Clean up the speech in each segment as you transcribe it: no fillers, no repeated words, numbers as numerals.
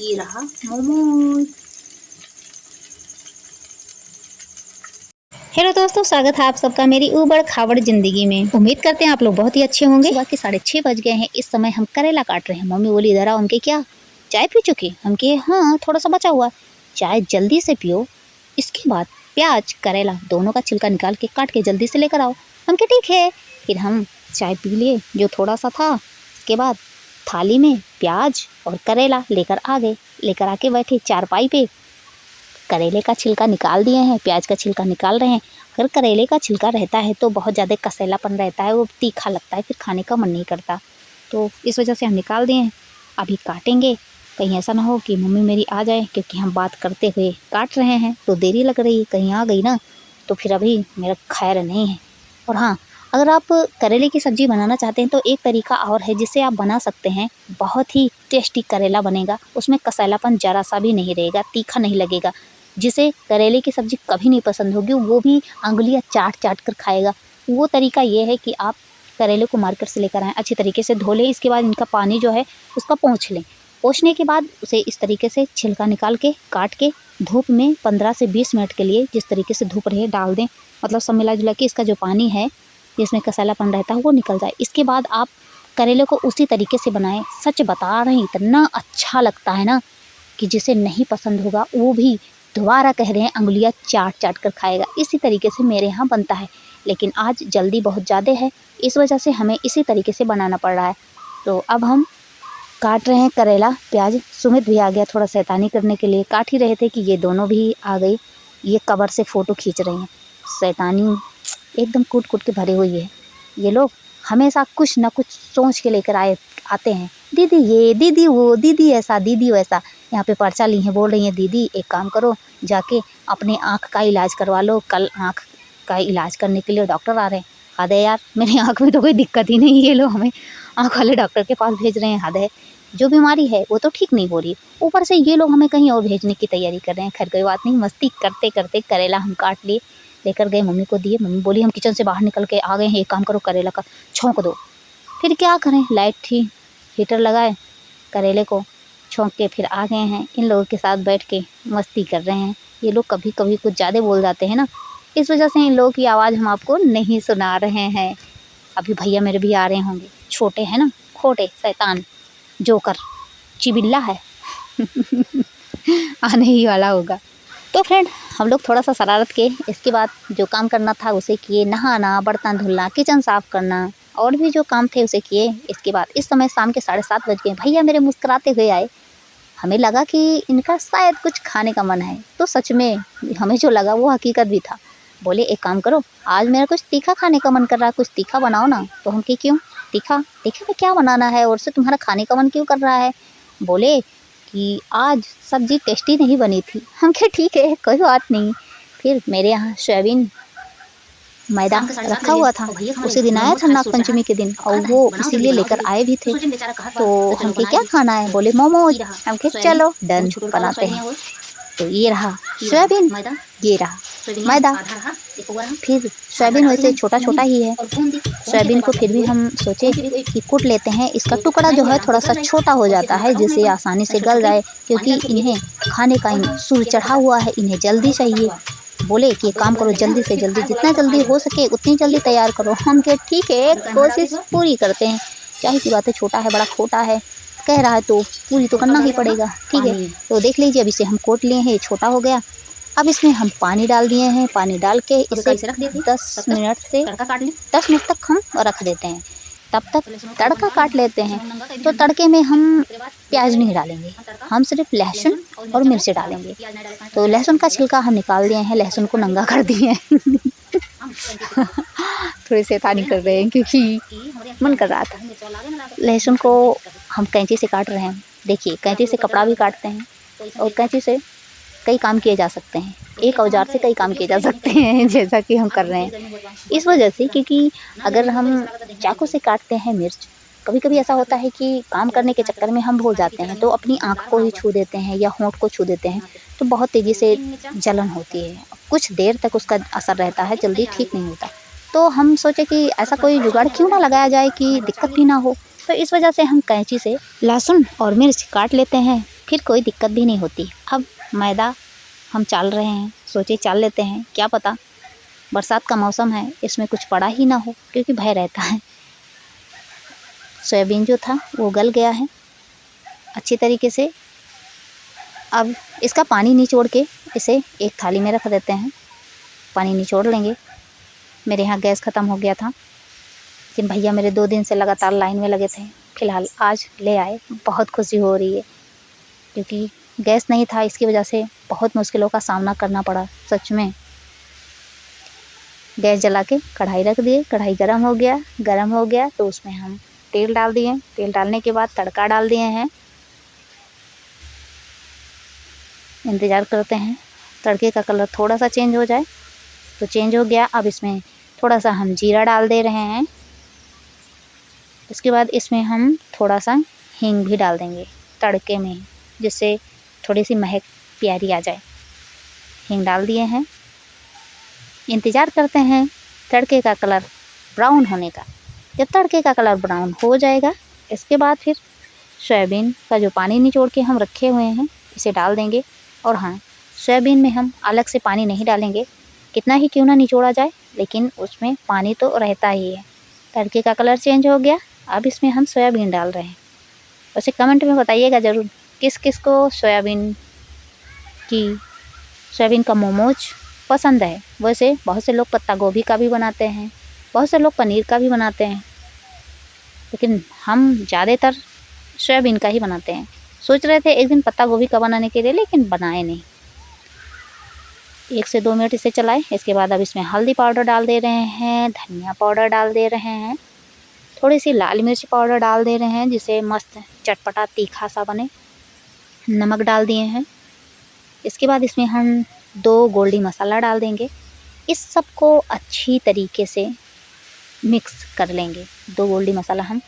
ये रहा मोमोज। हेलो दोस्तों, स्वागत है आप सबका मेरी ऊबड़ खाबड़ जिंदगी में। उम्मीद करते हैं आप लोग बहुत ही अच्छे होंगे। सुबह के 6:30 बज गए हैं। इस समय हम करेला काट रहे हैं। मम्मी बोली इधर आओ। हमके क्या चाय पी चुके? हमके हाँ, थोड़ा सा बचा हुआ। चाय जल्दी से पियो, इसके बाद प्याज करेला दोनों का छिलका निकाल के काट के जल्दी से लेकर आओ। हमके ठीक है। फिर हम चाय पी लिए जो थोड़ा सा था। इसके बाद थाली में प्याज और करेला लेकर आ गए। लेकर आके बैठे चारपाई पे। करेले का छिलका निकाल दिए हैं, प्याज का छिलका निकाल रहे हैं। अगर करेले का छिलका रहता है तो बहुत ज़्यादा कसेलापन रहता है, वो तीखा लगता है, फिर खाने का मन नहीं करता। तो इस वजह से हम निकाल दिए हैं। अभी काटेंगे, कहीं ऐसा ना हो कि मम्मी मेरी आ जाए, क्योंकि हम बात करते हुए काट रहे हैं तो देरी लग रही है। कहीं आ गई ना तो फिर अभी मेरा खैर नहीं है। और हाँ, अगर आप करेले की सब्ज़ी बनाना चाहते हैं तो एक तरीका और है जिससे आप बना सकते हैं। बहुत ही टेस्टी करेला बनेगा, उसमें कसेलापन ज़रा सा भी नहीं रहेगा, तीखा नहीं लगेगा। जिसे करेले की सब्ज़ी कभी नहीं पसंद होगी वो भी अंगुलियां चाट चाट कर खाएगा। वो तरीका ये है कि आप करेले को मार्केट से लेकर आएँ, अच्छी तरीके से धो लें। इसके बाद इनका पानी जो है उसका पोंछ लें। पोंछने के बाद उसे इस तरीके से छिलका निकाल के काट के धूप में 15 से 20 मिनट के लिए, जिस तरीके से धूप रहे, डाल दें। मतलब सब मिला जुला के इसका जो पानी है जिसमें कसेलापन रहता है वो निकल जाए। इसके बाद आप करेले को उसी तरीके से बनाएं। सच बता रहे हैं, इतना अच्छा लगता है ना कि जिसे नहीं पसंद होगा वो भी दोबारा कह रहे हैं अंगुलियां चाट चाट कर खाएगा। इसी तरीके से मेरे यहाँ बनता है, लेकिन आज जल्दी बहुत ज़्यादा है, इस वजह से हमें इसी तरीके से बनाना पड़ रहा है। तो अब हम काट रहे हैं करेला प्याज। सुमित भी आ गया थोड़ा शैतानी करने के लिए। काट ही रहे थे कि ये दोनों भी आ गई। ये कवर से फ़ोटो खींच रही हैं। शैतानी एकदम कूट कूट के भरी हुई है। ये लोग हमेशा कुछ ना कुछ सोच के लेकर आते हैं। दीदी ये, दीदी वो, दीदी ऐसा, दीदी वैसा। यहाँ पे पर्चा ली हैं, बोल रही हैं दीदी एक काम करो, जाके अपने आँख का इलाज करवा लो। कल आँख का इलाज करने के लिए डॉक्टर आ रहे हैं। हद है यार, मेरी आँख में तो कोई दिक्कत ही नहीं है, ये लोग हमें आँख वाले डॉक्टर के पास भेज रहे हैं। हद है, जो बीमारी है वो तो ठीक नहीं हो रही, ऊपर से ये लोग हमें कहीं और भेजने की तैयारी कर रहे हैं। खैर कोई बात नहीं, मस्ती करते करते करेला हम काट लिए, लेकर गए, मम्मी को दिए। मम्मी बोली हम किचन से बाहर निकल के आ गए हैं, एक काम करो करेला का छौंक दो। फिर क्या करें, लाइट थी, हीटर लगाए, करेले को छौंक के फिर आ गए हैं। इन लोगों के साथ बैठ के मस्ती कर रहे हैं। ये लोग कभी कभी कुछ ज़्यादा बोल जाते हैं ना, इस वजह से इन लोगों की आवाज़ हम आपको नहीं सुना रहे हैं। अभी भैया मेरे भी आ रहे होंगे, छोटे हैं ना, खोटे, शैतान, जोकर, चिबिल्ला है आने ही वाला होगा। तो फ्रेंड, हम लोग थोड़ा सा शरारत के, इसके बाद जो काम करना था उसे किए। नहाना, बर्तन धुलना, किचन साफ़ करना और भी जो काम थे उसे किए। इसके बाद इस समय शाम के 7:30 बज गए। भैया मेरे मुस्कुराते हुए आए। हमें लगा कि इनका शायद कुछ खाने का मन है, तो सच में हमें जो लगा वो हकीकत भी था। बोले एक काम करो, आज मेरा कुछ तीखा खाने का मन कर रहा है, कुछ तीखा बनाओ ना। तो हम कि क्यों तीखा, तीखा में क्या बनाना है और से तुम्हारा खाने का मन क्यों कर रहा है? बोले कि आज सब्ज़ी टेस्टी नहीं बनी थी। हम क्या ठीक है, कोई बात नहीं। फिर मेरे यहाँ सोयाबीन मैदा रखा हुआ था, उसी दिन आया था नाग पंचमी के दिन, और वो इसीलिए लेकर आए भी थे। तो हमके क्या खाना है? बोले मोमोज। हमके चलो डन, बनाते हैं। तो ये रहा सोयाबीन, ये रहा मैदा। फिर सोयाबीन वैसे छोटा छोटा ही है, सोयाबीन को फिर भी हम सोचे कि कूट लेते हैं। इसका टुकड़ा जो है थोड़ा सा छोटा हो जाता है, जिससे आसानी से गल जाए, क्योंकि इन्हें खाने का सूर चढ़ा हुआ है, इन्हें जल्दी चाहिए। बोले कि काम करो, जल्दी से जल्दी, जितना जल्दी हो सके उतनी जल्दी तैयार करो। हम कहे ठीक है, कोशिश पूरी करते हैं। चाहे की बात है, छोटा है बड़ा खोटा है, कह रहा है तो पूरी तो करना ही पड़ेगा। ठीक है, तो देख लीजिए, अब इसे हम कोट लिए हैं, छोटा हो गया। अब इसमें हम पानी डाल दिए हैं। पानी डाल के इसे 10 मिनट तक हम रख देते हैं। तब तक तड़का काट लेते हैं। तो तड़के में हम प्याज नहीं डालेंगे, हम सिर्फ लहसुन और मिर्च डालेंगे। तो लहसुन का छिलका हम निकाल दिए हैं, लहसुन को नंगा कर दिए हैं थोड़ी शैतानी कर रहे हैं क्योंकि मन कर रहा था। लहसुन को हम कैंची से काट रहे हैं। देखिए, कैंची से कपड़ा भी काटते हैं और कैंची से कई काम किए जा सकते हैं, एक औजार से कई काम किए जा सकते हैं जैसा कि हम कर रहे हैं। इस वजह से, क्योंकि अगर हम चाकू से काटते हैं मिर्च, कभी कभी ऐसा होता है कि काम करने के चक्कर में हम भूल जाते हैं, तो अपनी आँख को ही छू देते हैं या होंठ को छू देते हैं, तो बहुत तेज़ी से जलन होती है। कुछ देर तक उसका असर रहता है, जल्दी ठीक नहीं होता। तो हम सोचे कि ऐसा कोई जुगाड़ क्यों ना लगाया जाए कि दिक्कत भी ना हो। तो इस वजह से हम कैंची से लहसुन और मिर्च काट लेते हैं। फिर कोई दिक्कत भी नहीं होती। अब मैदा हम चाल रहे हैं, सोचे चाल लेते हैं, क्या पता बरसात का मौसम है इसमें कुछ पड़ा ही ना हो, क्योंकि भय रहता है। सोयाबीन जो था वो गल गया है अच्छी तरीके से। अब इसका पानी निचोड़ के इसे एक थाली में रख देते हैं, पानी निचोड़ लेंगे। मेरे यहाँ गैस ख़त्म हो गया था, लेकिन भैया मेरे 2 दिन से लगातार लाइन में लगे थे। फ़िलहाल आज ले आए, बहुत खुशी हो रही है, क्योंकि गैस नहीं था, इसकी वजह से बहुत मुश्किलों का सामना करना पड़ा सच में। गैस जला के कढ़ाई रख दिए, कढ़ाई गर्म हो गया तो उसमें हम तेल डाल दिए। तेल डालने के बाद तड़का डाल दिए हैं। इंतज़ार करते हैं तड़के का कलर थोड़ा सा चेंज हो जाए। तो चेंज हो गया। अब इसमें थोड़ा सा हम जीरा डाल दे रहे हैं। उसके बाद इसमें हम थोड़ा सा हींग भी डाल देंगे तड़के में, जिससे थोड़ी सी महक प्यारी आ जाए। हींग डाल दिए हैं। इंतज़ार करते हैं तड़के का कलर ब्राउन होने का। जब तड़के का कलर ब्राउन हो जाएगा, इसके बाद फिर सोयाबीन का जो पानी निचोड़ के हम रखे हुए हैं इसे डाल देंगे। और हाँ, सोयाबीन में हम अलग से पानी नहीं डालेंगे, कितना ही क्यों ना निचोड़ा जाए, लेकिन उसमें पानी तो रहता ही है। तड़के का कलर चेंज हो गया, अब इसमें हम सोयाबीन डाल रहे हैं। वैसे कमेंट में बताइएगा ज़रूर किस किस को सोयाबीन का मोमोज पसंद है। वैसे बहुत से लोग पत्ता गोभी का भी बनाते हैं, बहुत से लोग पनीर का भी बनाते हैं, लेकिन हम ज़्यादातर सोयाबीन का ही बनाते हैं। सोच रहे थे एक दिन पत्ता गोभी का बनाने के लिए, लेकिन बनाए नहीं। 1 से 2 मिनट इसे चलाएं। इसके बाद अब इसमें हल्दी पाउडर डाल दे रहे हैं, धनिया पाउडर डाल दे रहे हैं, थोड़ी सी लाल मिर्च पाउडर डाल दे रहे हैं, जिससे मस्त चटपटा तीखा सा बने। नमक डाल दिए हैं। इसके बाद इसमें हम 2 गोल्डी मसाला डाल देंगे। इस सब को अच्छी तरीके से मिक्स कर लेंगे। 2 गोल्डी मसाला हम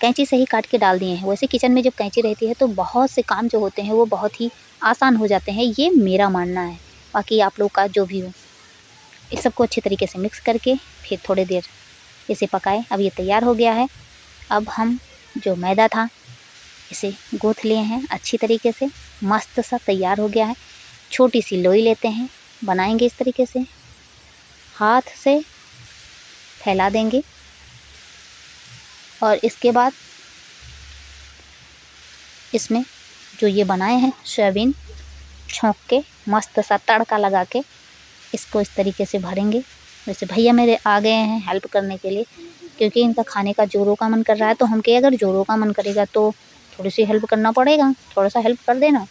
कैंची से ही काट के डाल दिए हैं। वैसे किचन में जब कैंची रहती है तो बहुत से काम जो होते हैं वो बहुत ही आसान हो जाते हैं, ये मेरा मानना है। बाकी आप लोग का जो भी हो, इस सबको अच्छी तरीके से मिक्स करके फिर थोड़ी देर इसे पकाएं। अब ये तैयार हो गया है। अब हम जो मैदा था इसे गूँथ लिए हैं अच्छी तरीके से, मस्त सा तैयार हो गया है। छोटी सी लोई लेते हैं, बनाएंगे इस तरीके से, हाथ से फैला देंगे और इसके बाद इसमें जो ये बनाए हैं सोयाबीन छोंक के मस्त सा तड़का लगा के इसको इस तरीके से भरेंगे। वैसे भैया मेरे आ गए हैं हेल्प करने के लिए, क्योंकि इनका खाने का जोरों का मन कर रहा है। तो हम कहे अगर जोरों का मन करेगा तो थोड़ी सी हेल्प करना पड़ेगा, थोड़ा सा हेल्प कर देना।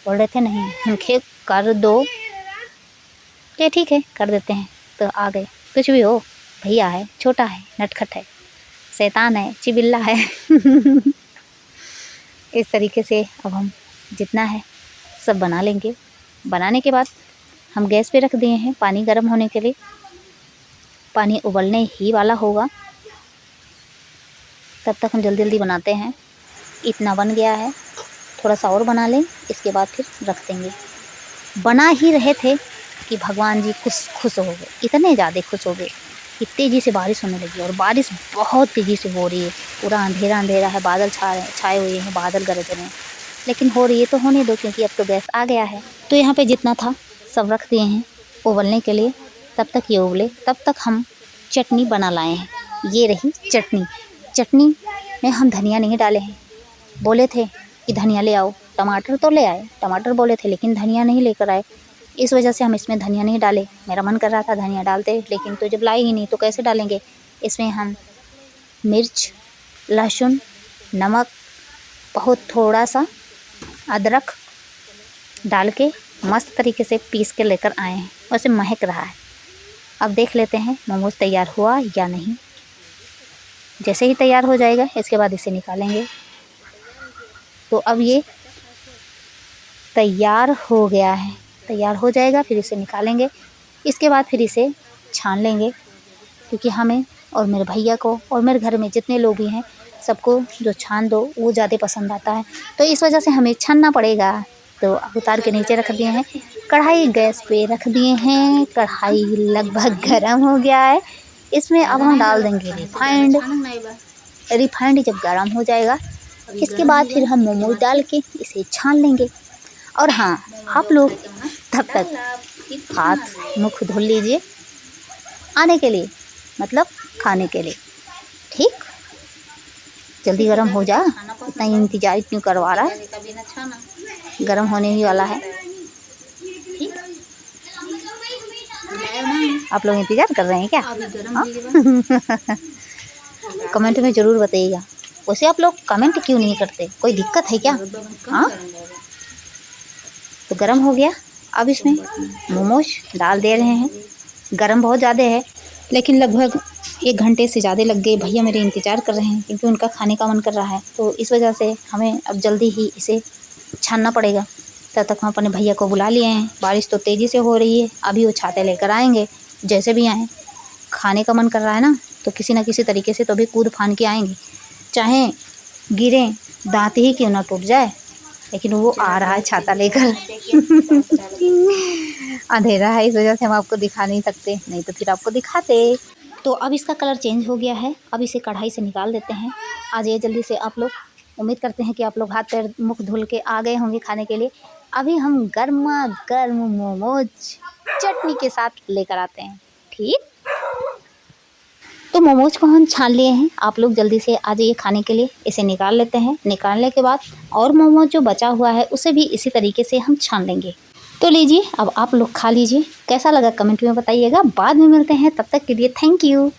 बोल रहे थे नहीं हमके कर दो, ये ठीक है कर देते हैं। तो आ गए। कुछ भी हो, भैया है, छोटा है, नटखट है, शैतान है, चिबिल्ला है। इस तरीके से अब हम जितना है सब बना लेंगे। बनाने के बाद हम गैस पे रख दिए हैं पानी गर्म होने के लिए। पानी उबलने ही वाला होगा, तब तक हम जल्दी जल्दी बनाते हैं। इतना बन गया है, थोड़ा सा और बना लें, इसके बाद फिर रख देंगे। बना ही रहे थे कि भगवान जी खुश हो गए, इतने ज़्यादा खुश हो गए कि तेज़ी से बारिश होने लगी। और बारिश बहुत तेज़ी से हो रही है, पूरा अंधेरा अंधेरा है, बादल छाए हुए हैं, बादल गरज रहे हैं, लेकिन हो रही है तो होने दो, क्योंकि अब तो गैस आ गया है। तो यहाँ पे जितना था सब रख दिए हैं उबलने के लिए। तब तक ये उबले, तब तक हम चटनी बना लाए हैं। ये रही चटनी। चटनी में हम धनिया नहीं डाले हैं, बोले थे कि धनिया ले आओ, टमाटर तो ले आए, टमाटर बोले थे, लेकिन धनिया नहीं लेकर आए। इस वजह से हम इसमें धनिया नहीं डाले। मेरा मन कर रहा था धनिया डालते, लेकिन तो जब लाए ही नहीं तो कैसे डालेंगे। इसमें हम मिर्च, लहसुन, नमक, बहुत थोड़ा सा अदरक डाल के मस्त तरीके से पीस के लेकर आए हैं। वैसे महक रहा है। अब देख लेते हैं मोमोज तैयार हुआ या नहीं। जैसे ही तैयार हो जाएगा इसके बाद इसे निकालेंगे। तो अब ये तैयार हो गया है, तैयार हो जाएगा फिर इसे निकालेंगे। इसके बाद फिर इसे छान लेंगे, क्योंकि हमें और मेरे भैया को और मेरे घर में जितने लोग भी हैं सबको जो छान दो वो ज़्यादा पसंद आता है, तो इस वजह से हमें छानना पड़ेगा। तो अब उतार के नीचे रख दिए हैं, कढ़ाई गैस पे रख दिए हैं। कढ़ाई लगभग गर्म हो गया है। इसमें अब हम डाल देंगे रिफाइंड। जब गर्म हो जाएगा इसके बाद फिर हम मोमोज डाल के इसे छान लेंगे। और हाँ, आप लोग तब तक हाथ मुख धुल लीजिए आने के लिए, मतलब खाने के लिए। ठीक, जल्दी गर्म हो जा, इतना इंतजार क्यों करवा रहा है, गर्म होने ही वाला है। ठीक, आप लोग इंतजार कर रहे हैं क्या? कमेंट में ज़रूर बताइएगा। वैसे आप लोग कमेंट क्यों नहीं करते, कोई दिक्कत है क्या? हाँ, तो गर्म हो गया। अब इसमें मोमोज डाल दे रहे हैं। गर्म बहुत ज़्यादा है, लेकिन लगभग 1 घंटे से ज़्यादा लग गए। भैया मेरे इंतज़ार कर रहे हैं क्योंकि उनका खाने का मन कर रहा है, तो इस वजह से हमें अब जल्दी ही इसे छानना पड़ेगा। तब तक हम अपने भैया को बुला लिए हैं। बारिश तो तेज़ी से हो रही है, अभी वो छाते लेकर आएंगे। जैसे भी आएँ, खाने का मन कर रहा है ना, तो किसी न किसी तरीके से तो भी कूद फान के आएंगे, चाहे गिरें, दांत ही क्यों ना टूट जाए, लेकिन वो आ रहा है छाता लेकर। अंधेरा है, इस वजह से हम आपको दिखा नहीं सकते, नहीं तो फिर आपको दिखाते। तो अब इसका कलर चेंज हो गया है। अब इसे कढ़ाई से निकाल देते हैं। आ जाइए जल्दी से आप लोग। उम्मीद करते हैं कि आप लोग हाथ पैर मुख धुल के आ गए होंगे खाने के लिए। अभी हम गर्मा गर्म मोमोज चटनी के साथ लेकर आते हैं। ठीक, तो मोमोज को हम छान लिए हैं। आप लोग जल्दी से आ जाइए खाने के लिए। इसे निकाल लेते हैं। निकालने के बाद और मोमोज जो बचा हुआ है उसे भी इसी तरीके से हम छान लेंगे। तो लीजिए, अब आप लोग खा लीजिए। कैसा लगा कमेंट में बताइएगा। बाद में मिलते हैं, तब तक के लिए थैंक यू।